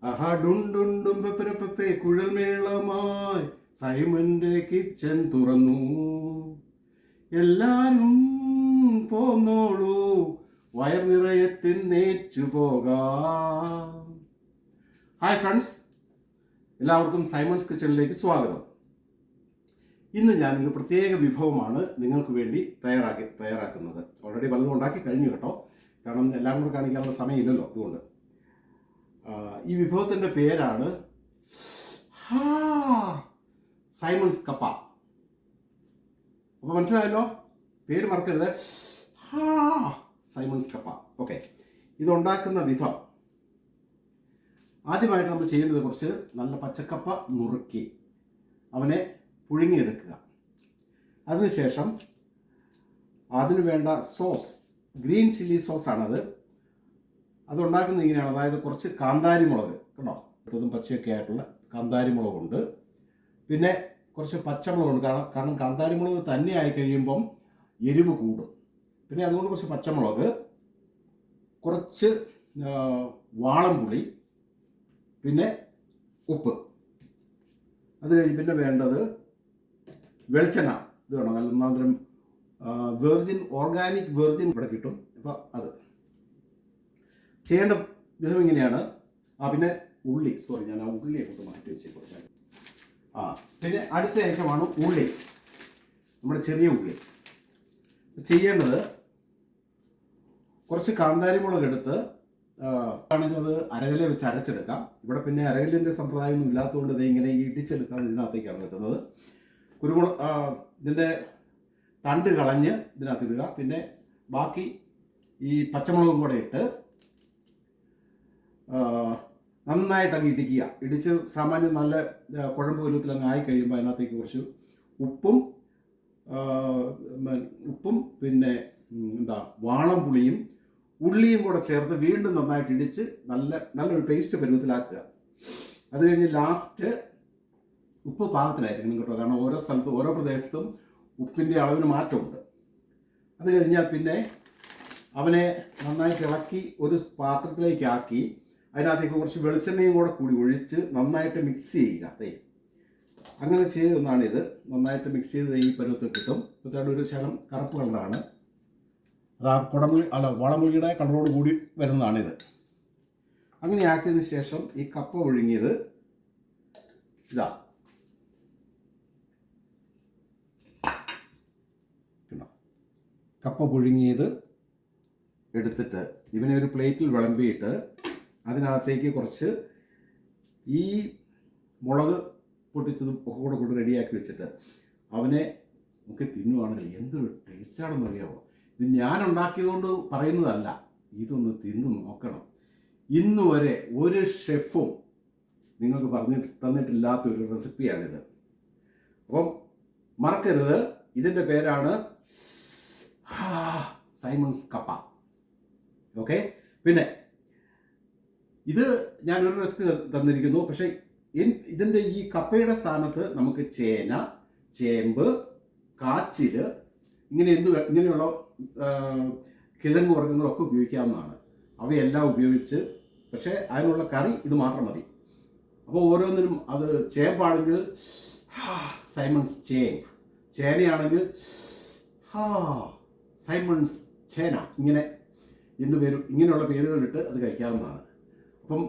അഹഡുണ്ടുണ്ടും Pepe കുഴൽമേളമായി സൈമന്റെ kitchen തുറന്നു. എല്ലാരും പോന്നോളൂ, wire നിറയെ തിന്നേച്ചു പോകാം. ഹായ് ഫ്രണ്ട്സ്, എല്ലാവർക്കും സൈമൺസ് കിച്ചണിലേക്ക് സ്വാഗതം. ഇന്ന് ഞാനൊരു പ്രത്യേക വിഭവമാണ് നിങ്ങൾക്ക് വേണ്ടി തയ്യാറാക്കുന്നത്. ഓൾറെഡി പലതും ഉണ്ടാക്കി കഴിഞ്ഞു കേട്ടോ, കാരണം എല്ലാം കൂടെ കാണിക്കാനുള്ള സമയമില്ലല്ലോ. അതുകൊണ്ട് ഈ വിഭവത്തിൻ്റെ പേരാണ് സൈമൺസ് കപ്പ. അപ്പോൾ മനസ്സിലായല്ലോ, പേര് മറക്കരുത്, സൈമൺസ് കപ്പ. ഓക്കെ, ഇതുണ്ടാക്കുന്ന വിധം ആദ്യമായിട്ട് നമ്മൾ ചെയ്യേണ്ടത് കുറച്ച് നല്ല പച്ചക്കപ്പ നുറുക്കി അവനെ പുഴുങ്ങിയെടുക്കുക. അതിനുശേഷം അതിനു വേണ്ട സോസ്, ഗ്രീൻ ചില്ലി സോസാണത്. അതുണ്ടാക്കുന്നത് ഇങ്ങനെയാണ്. അതായത് കുറച്ച് കാന്താരി മുളക് കേട്ടോ, ഇതും പച്ചയൊക്കെ ആയിട്ടുള്ള കാന്താരി മുളകുണ്ട്. പിന്നെ കുറച്ച് പച്ചമുളകുണ്ട്, കാരണം കാന്താരി മുളക് തന്നെ ആയി കഴിയുമ്പം എരിവ് കൂടും. പിന്നെ അതുകൊണ്ട് കുറച്ച് പച്ചമുളക്, കുറച്ച് വാളംപുളി, പിന്നെ ഉപ്പ്. അത് കഴിഞ്ഞ് പിന്നെ വേണ്ടത് വെളിച്ചെണ്ണ. ഇത് വേണം, നല്ല ഒന്നാന്തരം ഓർഗാനിക് വെർജിൻ ഇവിടെ കിട്ടും. അപ്പോൾ അത് ചെയ്യേണ്ട വിധം ഇങ്ങനെയാണ്. പിന്നെ ഉള്ളി, ഞാൻ ആ ഉള്ളിയെ കൊണ്ട് മാറ്റി വെച്ചേക്കും. പിന്നെ അടുത്ത ഐറ്റമാണ് ഉള്ളി, നമ്മുടെ ചെറിയ ഉള്ളി. ചെയ്യേണ്ടത് കുറച്ച് കാന്താരി മുളക് എടുത്ത് ആണെങ്കിൽ അത് അരകല്ലിൽ വെച്ച് അരച്ചെടുക്കാം. ഇവിടെ പിന്നെ അരകല്ലിൻ്റെ സമ്പ്രദായമൊന്നും ഇല്ലാത്തതുകൊണ്ട് ഇത് ഇങ്ങനെ ഇടിച്ചെടുക്കാൻ ഇതിനകത്തേക്കാണ് വെക്കുന്നത്. ഇതിൻ്റെ തണ്ട് കളഞ്ഞ് ഇതിനകത്തിടുക. പിന്നെ ബാക്കി ഈ പച്ചമുളകും കൂടെ ഇട്ട് നന്നായിട്ട് അങ്ങ് ഇടിച്ച് സാമാന്യം നല്ല കുഴമ്പ് പരുവത്തിൽ അങ്ങ് ആയി കഴിയുമ്പോൾ അതിനകത്തേക്ക് കുറച്ച് ഉപ്പും പിന്നെ വാളംപുളിയും ഉള്ളിയും കൂടെ ചേർത്ത് വീണ്ടും നന്നായിട്ട് ഇടിച്ച് നല്ലൊരു പേസ്റ്റ് പരുവത്തിലാക്കുക. അത് കഴിഞ്ഞ് ലാസ്റ്റ് ഉപ്പ് പാകത്തിനായിരിക്കണം കേട്ടോ, കാരണം ഓരോ സ്ഥലത്തും ഓരോ പ്രദേശത്തും ഉപ്പിൻ്റെ അളവിന് മാറ്റമുണ്ട്. അത് കഴിഞ്ഞാൽ പിന്നെ അവനെ നന്നായിട്ട് ഇളക്കി ഒരു പാത്രത്തിലേക്കാക്കി അതിനകത്തേക്ക് കുറച്ച് വെളിച്ചെണ്ണയും കൂടി ഒഴിച്ച് നന്നായിട്ട് മിക്സ് ചെയ്യുക. അങ്ങനെ ചെയ്തൊന്നാണിത്. നന്നായിട്ട് മിക്സ് ചെയ്ത് ഈ പരുവത്തിൽ കിട്ടും. ഇപ്പോഴത്തെ ഒരു ശകലം കറുപ്പ് കളറാണ്. അത് ആ വളമുളിയുടെ കളറോട് കൂടി വരുന്നതാണിത്. അങ്ങനെ ആക്കിയതിന് ശേഷം ഈ കപ്പ പുഴുങ്ങിയത് കപ്പ പുഴുങ്ങിയത് എടുത്തിട്ട് ഇവനെ ഒരു പ്ലേറ്റിൽ വിളമ്പിയിട്ട് അതിനകത്തേക്ക് കുറച്ച് ഈ മുളക് പൊട്ടിച്ചതും ഒക്കെ കൂടെ റെഡിയാക്കി വെച്ചിട്ട് അവനെ നമുക്ക് തിന്നുവാണെങ്കിൽ എന്തൊരു ടേസ്റ്റാണെന്ന് അറിയാമോ. ഇത് ഞാൻ ഉണ്ടാക്കിയതുകൊണ്ട് പറയുന്നതല്ല, ഇതൊന്ന് തിന്നു നോക്കണം. ഇന്ന് വരെ ഒരു ഷെഫും നിങ്ങൾക്ക് തന്നിട്ടില്ലാത്തൊരു റെസിപ്പിയാണിത്. അപ്പം മറക്കരുത്, ഇതിൻ്റെ പേരാണ് സൈമൺസ് കപ്പ. ഓക്കെ, പിന്നെ ഇത് ഞാനൊരു റെസിപ്പി തന്നിരിക്കുന്നു. പക്ഷേ ഇതിൻ്റെ ഈ കപ്പയുടെ സ്ഥാനത്ത് നമുക്ക് ചേന, ചേമ്പ്, കാച്ചില്, ഇങ്ങനെയുള്ള കിഴങ്ങ് വർഗ്ഗങ്ങളൊക്കെ ഉപയോഗിക്കാവുന്നതാണ്. അവയെല്ലാം ഉപയോഗിച്ച്, പക്ഷേ അതിനുള്ള കറി ഇത് മാത്രം മതി. അപ്പോൾ ഓരോന്നിനും അത് ചേമ്പാണെങ്കിൽ സൈമൺസ് ചേമ്പ്, ചേനയാണെങ്കിൽ സൈമൺസ് ചേന, ഇങ്ങനെയുള്ള പേരുകളിട്ട് അത് കഴിക്കാവുന്നതാണ്. അപ്പം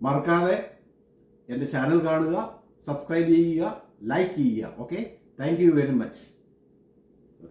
മറക്കാതെ എൻ്റെ ചാനൽ കാണുക, സബ്സ്ക്രൈബ് ചെയ്യുക, ലൈക്ക് ചെയ്യുക. Okay, thank you very much.